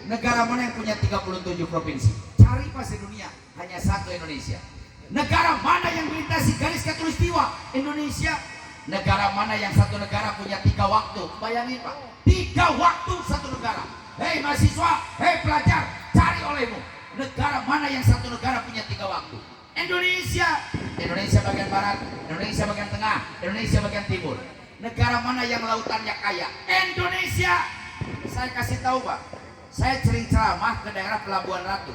Negara mana yang punya 37 provinsi? Cari pas di dunia, hanya satu Indonesia. Negara mana yang melintasi garis khatulistiwa? Indonesia. Negara mana yang satu negara punya 3 waktu? Bayangin Pak, 3 waktu satu negara. Hei mahasiswa, hei pelajar, cari olehmu. Negara mana yang satu negara punya 3 waktu? Indonesia. Indonesia bagian barat, Indonesia bagian tengah, Indonesia bagian timur. Negara mana yang lautannya kaya? Indonesia. Saya kasih tahu Pak, saya sering ceramah ke daerah Pelabuhan Ratu.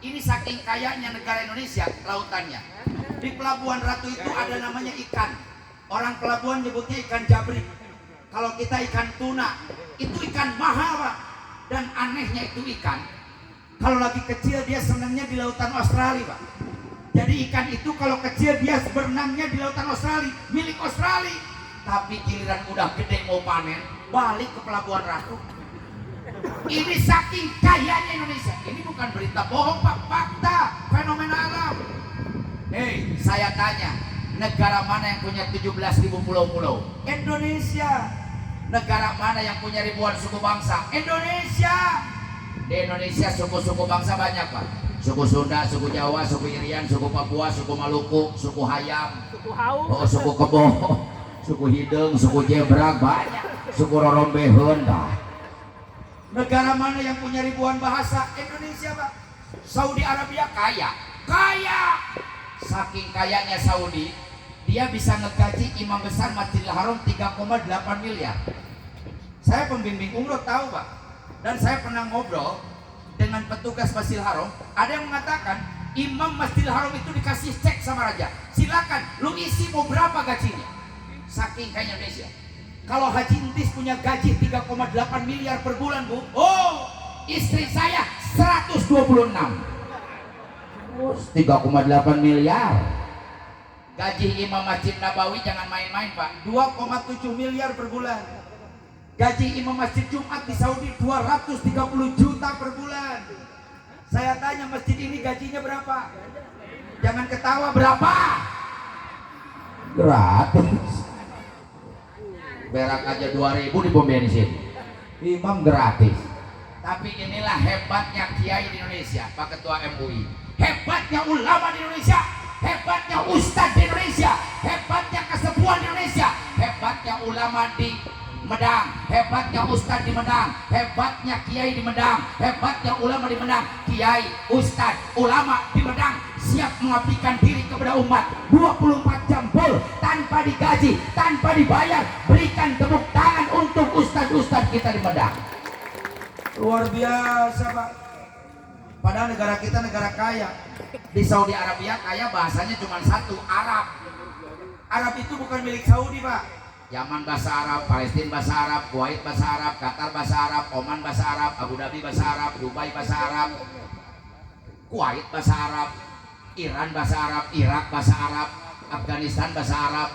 Ini saking kayanya negara Indonesia lautannya. Di Pelabuhan Ratu itu ada namanya ikan. Orang pelabuhan nyebutnya ikan jabrik. Kalau kita ikan tuna, itu ikan mahal Pak. Dan anehnya itu ikan, kalau lagi kecil dia senangnya di lautan Australia Pak. Jadi ikan itu kalau kecil dia berenangnya di lautan Australia, milik Australia. Tapi giliran udah gede mau panen, balik ke Pelabuhan Ratu. Ini saking kayanya Indonesia. Ini bukan berita bohong Pak, fakta, fenomena alam. Hei, saya tanya, negara mana yang punya 17.000 pulau-pulau? Indonesia. Negara mana yang punya ribuan suku bangsa? Indonesia. Di Indonesia suku-suku bangsa banyak Pak. Suku Sunda, suku Jawa, suku Irian, suku Papua, suku Maluku, suku Hayam, suku Haung, suku Kebo, suku Hideng, suku Jebrang, banyak. Suku Rorombeheun dah. Negara mana yang punya ribuan bahasa? Indonesia Pak. Saudi Arabia kaya. Kaya. Saking kayanya Saudi, dia bisa ngegaji imam besar Masjidil Haram 3,8 miliar. Saya pembimbing umroh tahu Pak. Dan saya pernah ngobrol dengan petugas Masjidil Haram. Ada yang mengatakan imam Masjidil Haram itu dikasih cek sama raja. Silakan, lu isi mau berapa gajinya. Saking kaya Indonesia. Kalau Haji Entis punya gaji 3,8 miliar per bulan Bu. Oh, istri saya 126. 3,8 miliar. Gaji imam Masjid Nabawi jangan main-main Pak, 2,7 miliar per bulan. Gaji imam Masjid Jumat di Saudi 230 juta per bulan. Saya tanya masjid ini gajinya berapa? Jangan ketawa, berapa? Gratis. Berak aja 2.000 di pom bensin. Imam gratis. Tapi inilah hebatnya kiai di Indonesia, Pak Ketua MUI. Hebatnya ulama di Indonesia. Hebatnya ustadz di Indonesia. Hebatnya kesepuhan di Indonesia. Hebatnya ulama di Medang. Hebatnya ustadz di Medang. Hebatnya kiai di Medang. Hebatnya ulama di Medang. Kiai, ustadz, ulama di Medang siap mengabdikan diri kepada umat 24 jam full, tanpa digaji, tanpa dibayar. Berikan tepuk tangan untuk ustadz-ustadz kita di Medang. Luar biasa Pak. Padahal negara kita negara kaya. Di Saudi Arabia kaya bahasanya cuma satu, Arab. Arab itu bukan milik Saudi Pak. Yaman bahasa Arab, Palestina bahasa Arab, Kuwait bahasa Arab, Qatar bahasa Arab, Oman bahasa Arab, Abu Dhabi bahasa Arab, Dubai bahasa Arab, Kuwait bahasa Arab, Iran bahasa Arab, Irak bahasa Arab, Afghanistan bahasa Arab.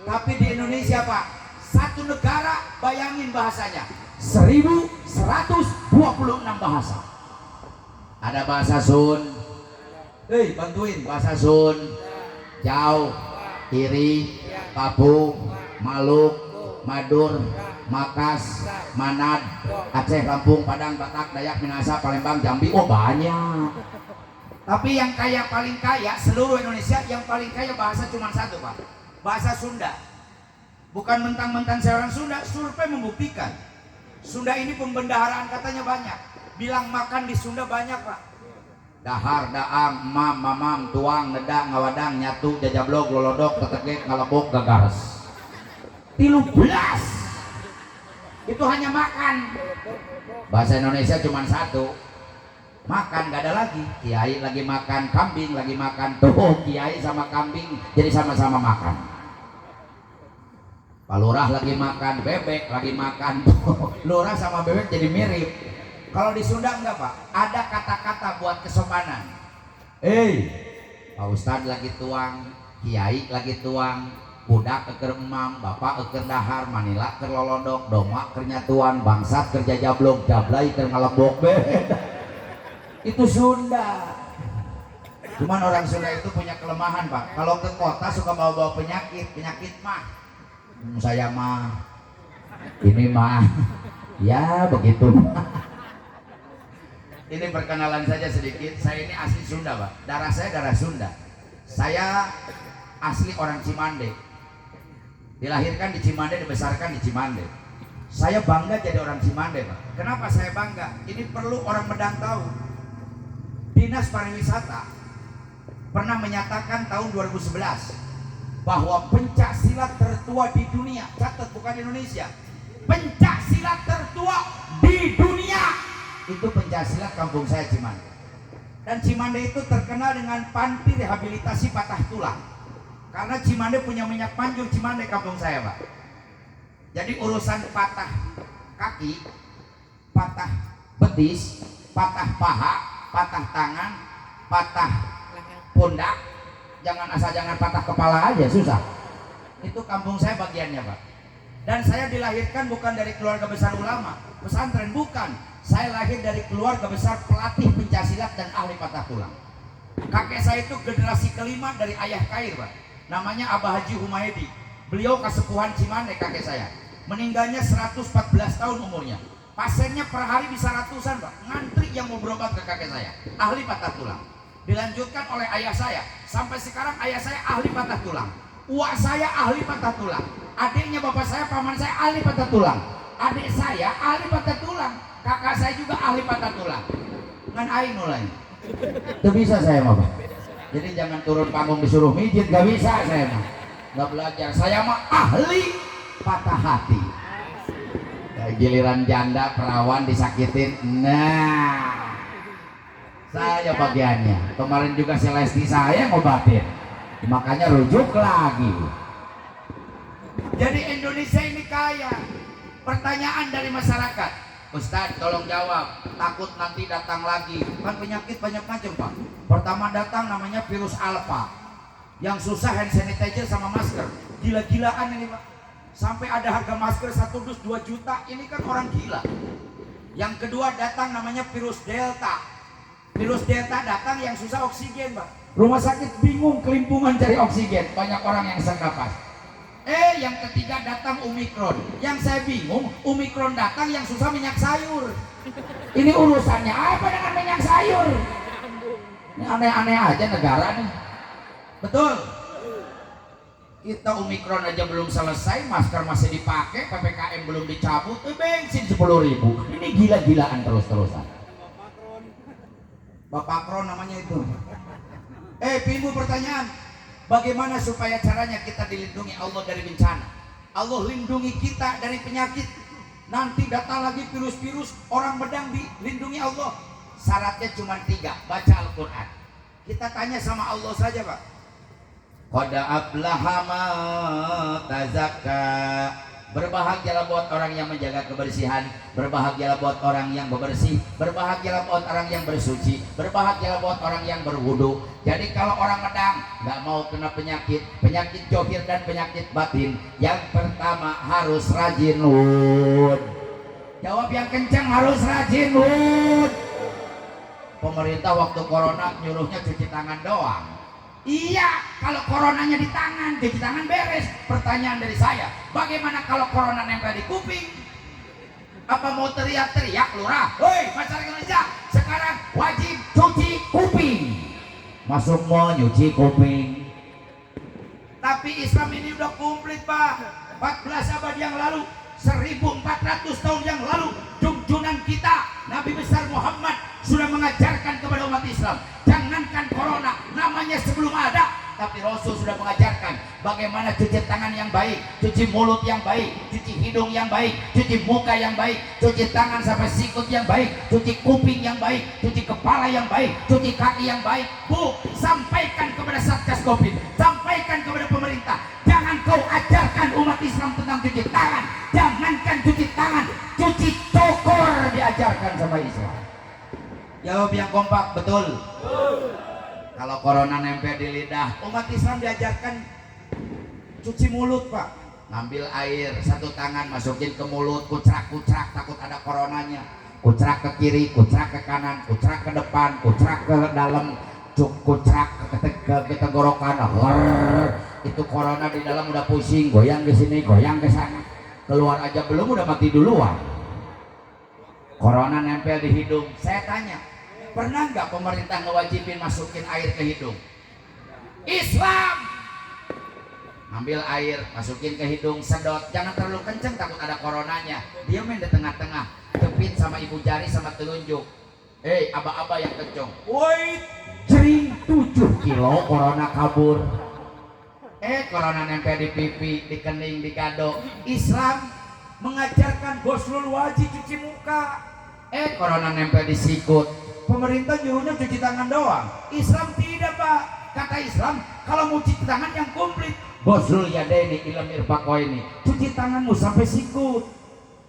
Tapi di Indonesia Pak, satu negara bayangin bahasanya 1126 bahasa. Ada bahasa Sun. Hei, bantuin bahasa Sun, Jaw, Iri, Papua, Maluk, Madur, Makas, Manad, Aceh, Lampung, Padang, Batak, Dayak, Minahasa, Palembang, Jambi. Oh banyak. Tapi yang kaya paling kaya seluruh Indonesia, yang paling kaya bahasa cuma satu Pak, bahasa Sunda. Bukan mentang-mentang saya orang Sunda, survei membuktikan Sunda ini pembendaharaan katanya banyak. Bilang makan di Sunda banyak Pak. Dahar, daang, mam, mamam, tuang, nedang, ngawadang, nyatu, jajablog, lolodok, tetegek, ngalebok, gagares. 13. Itu hanya makan. Bahasa Indonesia cuma satu, makan, gak ada lagi. Kiai lagi makan kambing, lagi makan. Tuh kiai sama kambing jadi sama-sama makan. Pak Lurah lagi makan bebek, lagi makan. Lurah sama bebek jadi mirip. Kalau di Sunda enggak Pak, ada kata-kata buat kesopanan. Pak Ustadz lagi tuang, kiai lagi tuang, budak keur emam, bapak keur dahar, manila keur lolodok, doma keur nyatuan, bangsat keur jajablog, jablay keur ngalebok. Itu Sunda. Cuman orang Sunda itu punya kelemahan Pak, kalau ke kota suka bawa-bawa penyakit mah. Saya mah, ini mah, ya begitu. Ini perkenalan saja sedikit. Saya ini asli Sunda, Pak. Darah saya darah Sunda. Saya asli orang Cimande. Dilahirkan di Cimande, dibesarkan di Cimande. Saya bangga jadi orang Cimande, Pak. Kenapa saya bangga? Ini perlu orang Medang tahu. Dinas Pariwisata pernah menyatakan tahun 2011 bahwa pencak silat tertua di dunia, catat bukan Indonesia, pencak silat tertua di dunia itu pencak silat kampung saya Cimande. Dan Cimande itu terkenal dengan panti rehabilitasi patah tulang, karena Cimande punya minyak manjur. Cimande kampung saya, Pak. Jadi urusan patah kaki, patah betis, patah paha, patah tangan, patah pundak, jangan patah kepala aja, susah. Itu kampung saya bagiannya, Pak. Dan saya dilahirkan bukan dari keluarga besar ulama pesantren, bukan. Saya lahir dari keluarga besar pelatih pencaksilat dan ahli patah tulang. Kakek saya itu generasi kelima dari ayah Kair, Pak. Namanya Abah Haji Humaydi. Beliau kasepuhan Cimande, kakek saya. Meninggalnya 114 tahun umurnya. Pasiennya per hari bisa ratusan, Pak. Ngantri yang mau berobat ke kakek saya, ahli patah tulang. Dilanjutkan oleh ayah saya. Sampai sekarang ayah saya ahli patah tulang. Uak saya ahli patah tulang. Adiknya bapak saya, paman saya ahli patah tulang. Adik saya ahli patah tulang. Kakak saya juga ahli patah tulang. Ngan aing mulai. Itu bisa saya mah, Pak. Jadi jangan turun panggung disuruh mijit, gak bisa saya mah. Gak belajar. Saya mah ahli patah hati. Kayak giliran janda perawan disakitin. Nah, saya bagiannya. Kemarin juga si Lesti saya ngobatin. Makanya rujuk lagi. Jadi Indonesia ini kaya. Pertanyaan dari masyarakat, Ustadz tolong jawab, takut nanti datang lagi. Kan penyakit banyak macam, Pak. Pertama datang namanya virus alpha, yang susah hand sanitizer sama masker. Gila-gilaan ini, Pak. Sampai ada harga masker 1 dus 2 juta. Ini kan orang gila. Yang kedua datang namanya virus delta. Virus delta datang yang susah oksigen, Pak. Rumah sakit bingung kelimpungan cari oksigen. Banyak orang yang sesak napas. Yang ketiga datang Omikron. Yang saya bingung, Omikron datang yang susah minyak sayur. Ini urusannya apa dengan minyak sayur? Ini aneh-aneh aja negara nih. Betul. Kita Omikron aja belum selesai, masker masih dipakai, PPKM belum dicabut, bensin 10.000. Ini gila-gilaan terus-terusan. Bapak Kron namanya itu. Timbul pertanyaan, bagaimana supaya caranya kita dilindungi Allah dari bencana? Allah lindungi kita dari penyakit. Nanti datang lagi virus-virus, orang Medang dilindungi Allah. Syaratnya cuma 3, baca Al-Quran. Kita tanya sama Allah saja, Pak. Qad aflaha man tazakka. Berbahagialah buat orang yang menjaga kebersihan, berbahagialah buat orang yang bebersih, berbahagialah buat orang yang bersuci, berbahagialah buat orang yang berwudu. Jadi kalau orang Medang nggak mau kena penyakit johir dan penyakit batin, yang pertama harus rajin wud. Jawab yang kencang, harus rajin wud. Pemerintah waktu corona nyuruhnya cuci tangan doang. Iya, kalau coronanya di tangan, cuci tangan beres. Pertanyaan dari saya, bagaimana kalau corona nempel di kuping? Apa mau teriak-teriak, lurah? Hei, masyarakat Indonesia, sekarang wajib cuci kuping. Masuk mau nyuci kuping. Tapi Islam ini udah komplit, Pak. 14 abad yang lalu, 1400 tahun yang lalu, junjungan kita, Nabi besar Muhammad sudah mengajarkan kepada umat Islam, jangankan corona, namanya sebelum ada, tapi Rasul sudah mengajarkan bagaimana cuci tangan yang baik, cuci mulut yang baik, cuci hidung yang baik, cuci muka yang baik, cuci tangan sampai sikut yang baik, cuci kuping yang baik, cuci kepala yang baik, cuci kaki yang baik. Bu, sampaikan kepada Satgas Covid, sampaikan kepada pemerintah, jangan kau ajarkan umat Islam tentang cuci tangan. Jangankan cuci tangan, cuci cokor diajarkan sama Islam. Jawab yang kompak, betul. Kalau corona nempel di lidah, umat Islam diajarkan cuci mulut, Pak. Ngambil air 1 tangan, masukin ke mulut, kucrak-kucrak, takut ada coronanya. Kucrak ke kiri, kucrak ke kanan, kucrak ke depan, kucrak ke dalam, kucrak ke tenggorokan. Itu corona di dalam udah pusing, goyang ke sini, goyang ke sana. Keluar aja belum udah mati duluan. Corona nempel di hidung. Saya tanya, Pernah nggak pemerintah ngewajibin masukin air ke hidung? Islam ambil air masukin ke hidung, sedot, jangan terlalu kenceng takut ada coronanya, diamin di tengah-tengah, jepit sama ibu jari sama telunjuk. Aba-aba yang kenceng, woi jering 7 kilo corona kabur. Corona nempel di pipi, di kening, di kado. Islam mengajarkan ghuslul wajib, cuci muka. Corona nempel di sikut, pemerintah nyuruhnya cuci tangan doang. Islam tidak, Pak. Kata Islam, kalau mau cuci tangan yang komplit, ghuslul yadaini ila mirfaqaini, cuci tanganmu sampai sikut.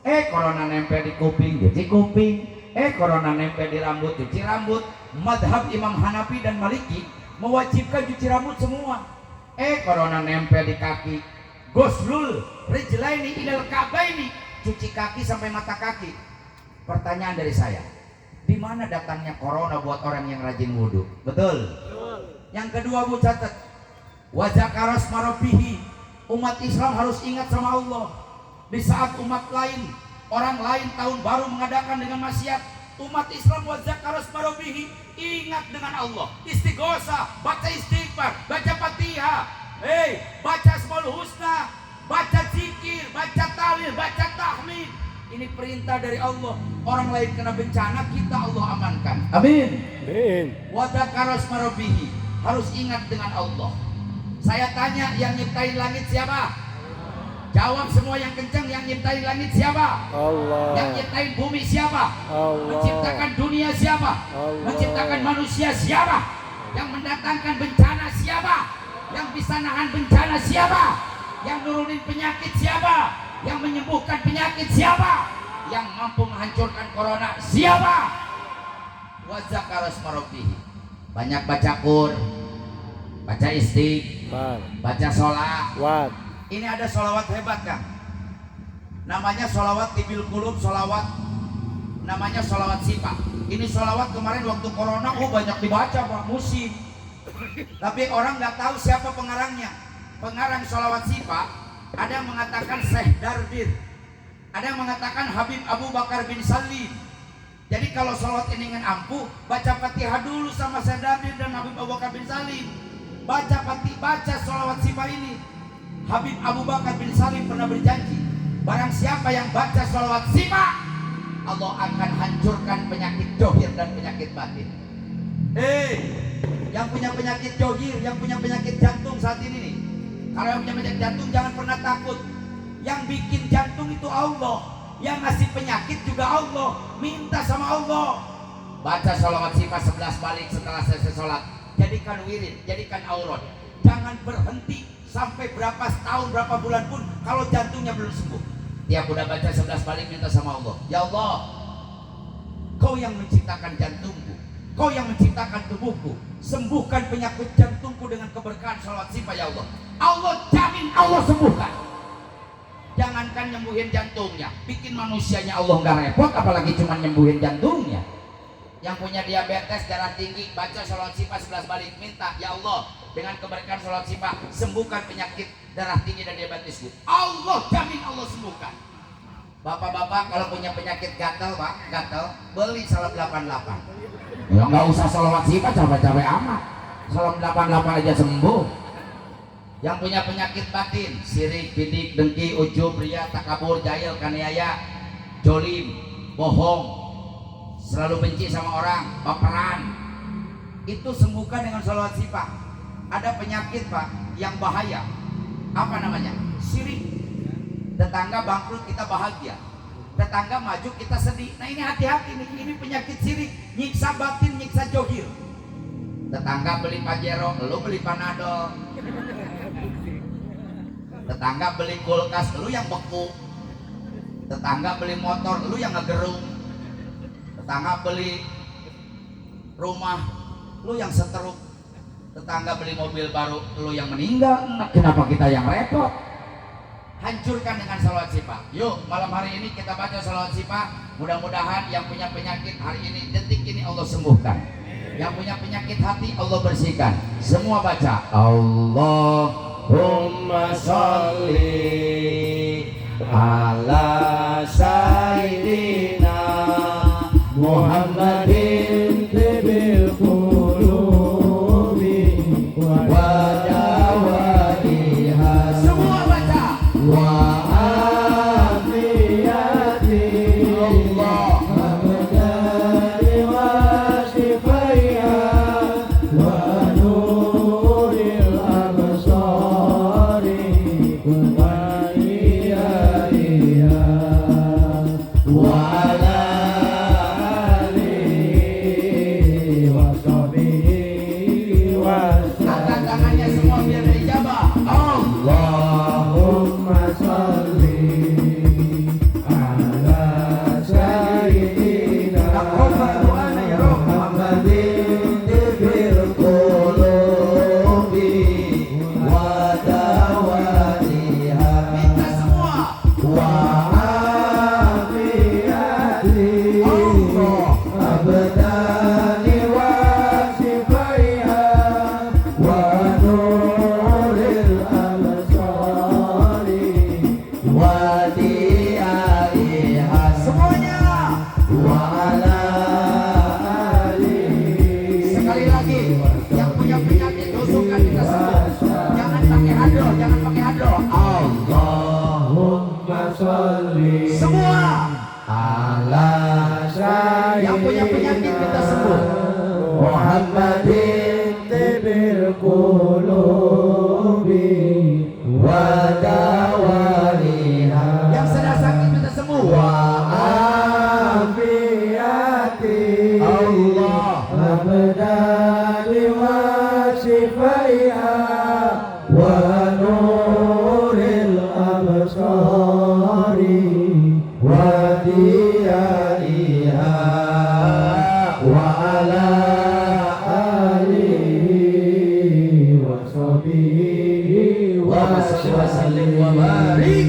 Corona nempel di kuping, cuci kuping. Corona nempel di rambut, cuci rambut. Madhab Imam Hanafi dan Maliki mewajibkan cuci rambut semua. Corona nempel di kaki, ghuslul rijlaini ilal ka'baini, cuci kaki sampai mata kaki. Pertanyaan dari saya, di mana datangnya corona buat orang yang rajin wudhu? Betul. Yang kedua, Bu, catat, wa zakaras marabihi, umat Islam harus ingat sama Allah. Di saat umat lain, orang lain tahun baru mengadakan dengan maksiat, umat Islam wa zakaras marabihi, ingat dengan Allah, istighosah, baca istighfar, baca Fatihah, baca Asmaul Husna, baca zikir, baca tahlil, baca tahmid. Ini perintah dari Allah. Orang lain kena bencana, kita Allah amankan. Amin. Wa zakaras marabihi, harus ingat dengan Allah. Saya tanya, yang nyiptain langit siapa? Jawab semua yang kencang, yang nyiptain langit siapa? Allah. Yang nyiptain bumi siapa? Allah. Menciptakan dunia siapa? Allah. Menciptakan manusia siapa? Yang mendatangkan bencana siapa? Yang bisa nahan bencana siapa? Yang nurunin penyakit siapa? Yang menyembuhkan penyakit siapa? Yang mampu menghancurkan corona siapa? Wa zakaras marabihi, banyak baca Qur, baca istighfar, baca sholawat. Ini ada sholawat hebat, Kang. Namanya sholawat tibil qulub, sholawat namanya sholawat sipa. Ini sholawat kemarin waktu corona banyak dibaca, Pak, musim. Tapi orang nggak tahu siapa pengarangnya. Pengarang sholawat sipa ada yang mengatakan Syekh Darbir, ada yang mengatakan Habib Abu Bakar bin Salim. Jadi kalau sholawat ini ingin ampuh, baca Fatihah dulu sama Syekh Darbir dan Habib Abu Bakar bin Salim. Baca sholawat sipa ini. Habib Abu Bakar bin Salim pernah berjanji, barang siapa yang baca sholawat sipa, Allah akan hancurkan penyakit johir dan penyakit batin. Yang punya penyakit johir, yang punya penyakit jantung saat ini nih, kalau yang punya penyakit jantung jangan pernah takut. Yang bikin jantung itu Allah, yang ngasih penyakit juga Allah. Minta sama Allah. Baca sholawat sipa 11 balik setelah selesai sholat. Jadikan wirid, jadikan aurat. Jangan berhenti sampai berapa tahun, berapa bulan pun kalau jantungnya belum sembuh. Tiap udah baca 11 balik minta sama Allah, ya Allah, Kau yang menciptakan jantungku, Kau yang menciptakan tubuhku, sembuhkan penyakit jantungku dengan keberkahan sholawat sipa, ya Allah. Allah jamin, Allah sembuhkan. Jangankan nyembuhin jantungnya, bikin manusianya Allah nggak repot, apalagi cuma nyembuhin jantungnya. Yang punya diabetes, darah tinggi, baca sholawat sipa 11 balik, minta, ya Allah, dengan keberkahan sholawat sipa, sembuhkan penyakit darah tinggi dan diabetesku. Allah jamin, Allah sembuhkan. Bapak-bapak kalau punya penyakit gatal, Pak, gatal, beli salam 88. Ya nggak usah sholawat sipa, capek-capek amat, salam 88 aja sembuh. Yang punya penyakit batin, sirik, bidik, dengki, ujub, riya, takabur, jahil, kaniaya, jolim, bohong, selalu benci sama orang, baperan, itu sembuhkan dengan sholawat sipa. Ada penyakit, Pak, yang bahaya. Apa namanya? Sirik. Tetangga bangkrut kita bahagia, tetangga maju kita sedih. Nah ini hati-hati nih, ini penyakit sirik, nyiksa batin, nyiksa johir. Tetangga beli Pajero, lu beli Panadol. Tetangga beli kulkas, lu yang beku. Tetangga beli motor, lu yang ngegerung. Tetangga beli rumah, lu yang seteruk. Tetangga beli mobil baru, lu yang meninggal. Kenapa kita yang repot? Hancurkan dengan sholawat sipa. Yuk malam hari ini kita baca sholawat sipa. Mudah-mudahan yang punya penyakit hari ini, detik ini Allah sembuhkan. Yang punya penyakit hati Allah bersihkan. Semua baca Allahumma sholli ala sayyidina Muhammadin Muhammadin tibil qulubi wa dawaniha. Minta semua. Wa afiyati Allah abdani wa sifaiha wa nuril absari wa diaiha. Semuanya. Wa ala alihi. Sekali lagi, yang punya penyakit tusukan kita sembuh. Jangan pakai hadroh, jangan pakai hadroh. Allahumma sholli. Semua. Ala sayyidina. Yang punya penyakit kita sembuh. Muhammadin tibil qulubi wa dawaniha. Yang sedang sakit kita sembuh. Wa afiyati Allah abdani wa sifaiha wa nuril absari wa diyaiha wa ala alihi wa sahbihi wa sallim wa barik.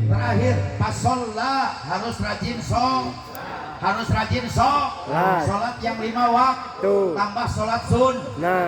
Terakhir, pasolla harus rajin sholat yang 5 waktu, tambah sholat sun,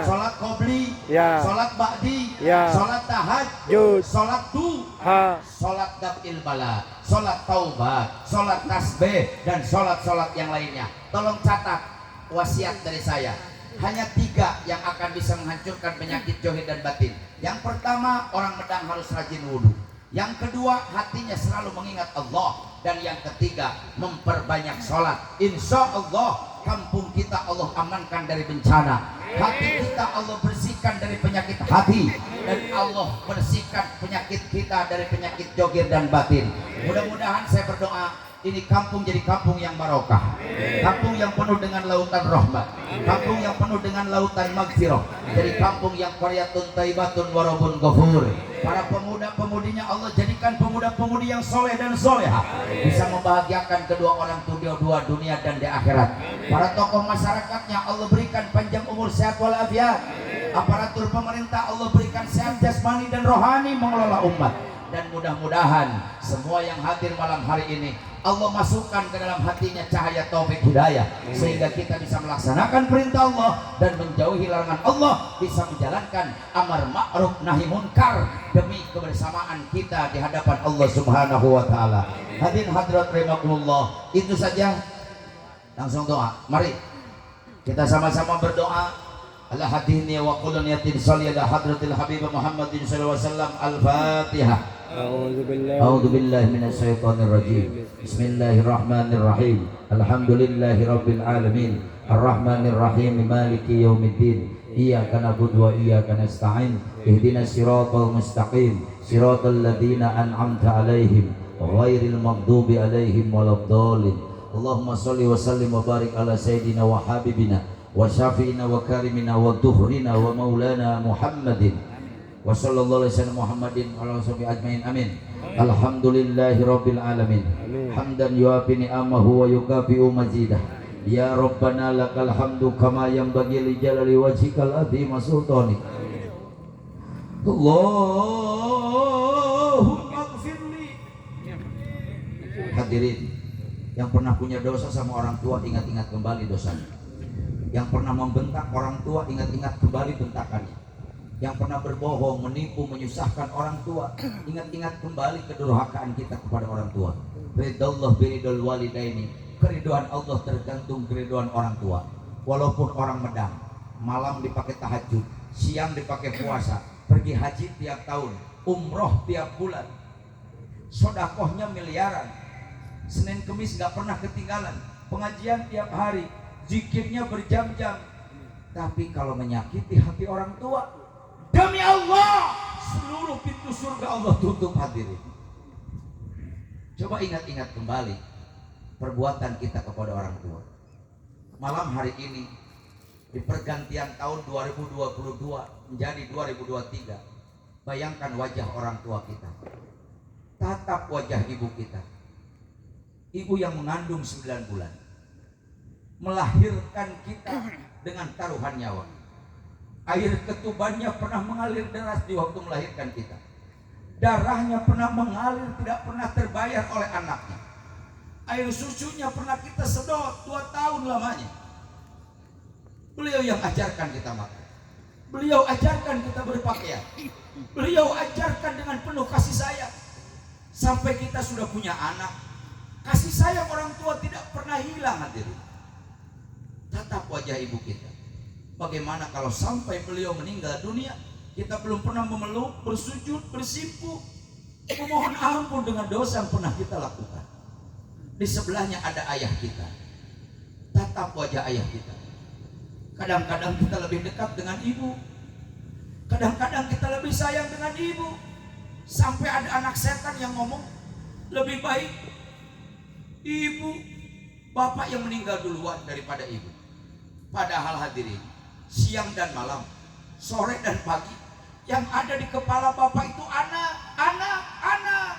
sholat qobli, sholat ba'di, sholat tahajud, sholat duha, sholat daf'il bala, sholat taubat, sholat tasbih, dan sholat yang lainnya. Tolong catat wasiat dari saya. Hanya 3 yang akan bisa menghancurkan penyakit zahir dan batin. Yang pertama, orang Medang harus rajin wudhu. Yang kedua, hatinya selalu mengingat Allah. Dan yang ketiga, memperbanyak sholat. Insya Allah kampung kita Allah amankan dari bencana. Hati kita Allah bersihkan dari penyakit hati. Dan Allah bersihkan penyakit kita dari penyakit zahir dan batin. Mudah-mudahan saya berdoa, ini kampung jadi kampung yang barokah, kampung yang penuh dengan lautan rahmat, kampung yang penuh dengan lautan magfirah, jadi kampung yang qaryatun thayyibatun wa rabbun ghafur. Para pemuda-pemudinya Allah jadikan pemuda-pemudi yang soleh dan soleha, bisa membahagiakan kedua orang tua dua dunia dan di akhirat. Para tokoh masyarakatnya Allah berikan panjang umur, sehat walafiat. Aparatur pemerintah Allah berikan sehat jasmani dan rohani mengelola umat. Dan mudah-mudahan semua yang hadir malam hari ini Allah masukkan ke dalam hatinya cahaya taufik hidayah, sehingga kita bisa melaksanakan perintah Allah dan menjauhi larangan Allah, bisa menjalankan amar ma'ruf nahi munkar demi kebersamaan kita di hadapan Allah Subhanahu wa taala. Hadirin hadirat rahimakumullah, itu saja. Langsung doa. Mari kita sama-sama berdoa. Ala hadini wa qulun yatin sholli ala hadratil habib Muhammadin sallallahu alaihi wasallam. Al-Fatihah. A'udzu billahi minasy syaithanir rajim. Bismillahirrahmanirrahim. Alhamdulillahi rabbil alamin. Arrahmanir rahim. Maliki yaumiddin. Iyyaka na'budu wa iyyaka nasta'in. Ihdinas siratal mustaqim. Siratal ladzina an'amta 'alaihim ghairil maghdubi 'alaihim waladdallin. Allahumma shalli wa sallim wa barik ala sayyidina wa habibina wa syafi'ina wa karimina wa duhrina wa maulana Muhammadin wa sallallahu alaihi wasallam Muhammadin wa alihi ajmain. Amin. Alhamdulillahi rabbil alamin. Hamdan yuafi ni'amahu wa yukafi'u mazidah. Ya Rabbana lakal hamdu kama yanbaghi li jalali wajhikal azim sultani. Allahumma ighfirli. Hadirin yang pernah punya dosa sama orang tua, ingat-ingat kembali dosanya. Yang pernah membentak orang tua, ingat-ingat kembali bentakannya. Yang pernah berbohong, menipu, menyusahkan orang tua, ingat-ingat kembali kedurhakaan kita kepada orang tua. Ridallah biridul walidaini. Keriduan Allah tergantung keriduan orang tua. Walaupun orang Medang, malam dipakai tahajud, siang dipakai puasa, pergi haji tiap tahun, umroh tiap bulan, sodakohnya miliaran, Senin Kemis gak pernah ketinggalan, pengajian tiap hari, zikirnya berjam-jam. Tapi kalau menyakiti hati orang tua, demi Allah seluruh pintu surga Allah tutup. Hadirin, coba ingat-ingat kembali perbuatan kita kepada orang tua. Malam hari ini di pergantian tahun 2022 menjadi 2023, bayangkan wajah orang tua kita, tatap wajah ibu kita, ibu yang mengandung 9 bulan, melahirkan kita dengan taruhan nyawa. Air ketubannya pernah mengalir deras di waktu melahirkan kita. Darahnya pernah mengalir, tidak pernah terbayar oleh anaknya. Air susunya pernah kita sedot 2 tahun lamanya. Beliau yang ajarkan kita makan. Beliau ajarkan kita berpakaian. Beliau ajarkan dengan penuh kasih sayang. Sampai kita sudah punya anak, kasih sayang orang tua tidak pernah hilang hadirin. Tatap wajah ibu kita. Bagaimana kalau sampai beliau meninggal dunia, kita belum pernah memeluk, bersujud, bersimpu, memohon ampun dengan dosa yang pernah kita lakukan. Di sebelahnya ada ayah kita. Tatap wajah ayah kita. Kadang-kadang kita lebih dekat dengan ibu, kadang-kadang kita lebih sayang dengan ibu. Sampai ada anak setan yang ngomong, lebih baik ibu, bapak yang meninggal duluan daripada ibu. Padahal hadirin, siang dan malam, sore dan pagi, yang ada di kepala bapak itu anak, anak, anak.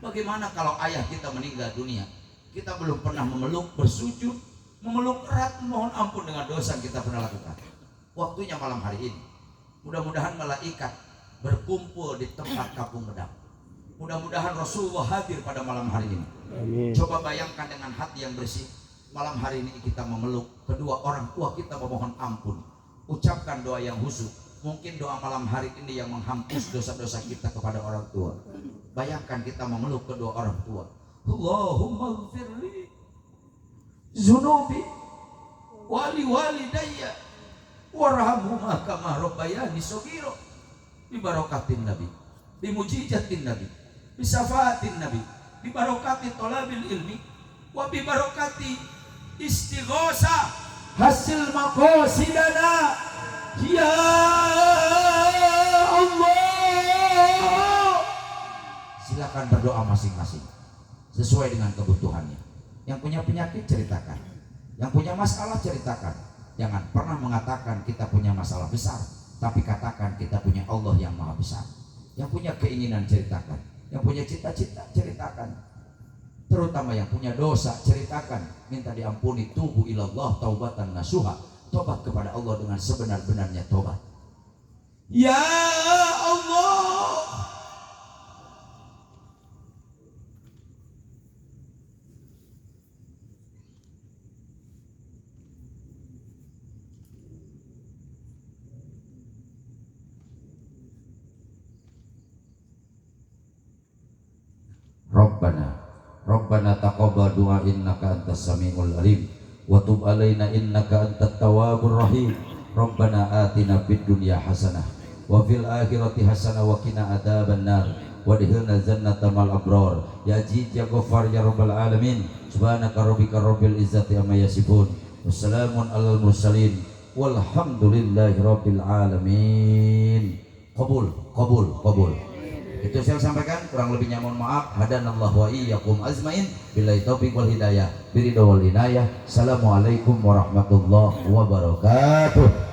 Bagaimana kalau ayah kita meninggal dunia, kita belum pernah memeluk, bersujud, memeluk erat, mohon ampun dengan dosa yang kita pernah lakukan. Waktunya malam hari ini, mudah-mudahan malaikat berkumpul di tempat kapung gedang. Mudah-mudahan Rasulullah hadir pada malam hari ini. Amin. Coba bayangkan dengan hati yang bersih, malam hari ini kita memeluk kedua orang tua kita, memohon ampun, ucapkan doa yang khusyuk. Mungkin doa malam hari ini yang menghapus dosa-dosa kita kepada orang tua. Bayangkan kita memeluk kedua orang tua. Allahumma ighfirli zunubi wali walidayya warhamhuma kama rabbayani shaghira. Bi barakatin nabi, bi mujizatin nabi, bi syafaatin nabi, bi barakati talabil ilmi, wa bi barakati istighosa hasil maqasidana ya Allah. Silakan berdoa masing-masing sesuai dengan kebutuhannya. Yang punya penyakit ceritakan, yang punya masalah ceritakan. Jangan pernah mengatakan kita punya masalah besar, tapi katakan kita punya Allah yang maha besar. Yang punya keinginan ceritakan, yang punya cita-cita ceritakan. Terutama yang punya dosa ceritakan, minta diampuni. Tubu ilallah taubatan nasuha, tobat kepada Allah dengan sebenar-benarnya tobat. Ya Allah, Rabbana taqabbal du'a innaka antas samiul alim wa tub alaina innaka antat tawwabur rahim. Rabbana atina fid dunya hasanah wa fil akhirati hasanah wa qina adzabannar wa adkhilna jannata mal abrar. Ya Aziz ya Ghaffar ya rabbal alamin. Subhanaka rabbika rabbil izzati amma yasifun. Wassalamun alal mursalin walhamdulillahi rabbil alamin. Qabul. Itu saya sampaikan, kurang lebihnya mohon maaf. Hadanallahu wa iyyakum azmain. Billahi taufiq wal hidayah. Biridha wal inayah. Assalamualaikum warahmatullahi wabarakatuh.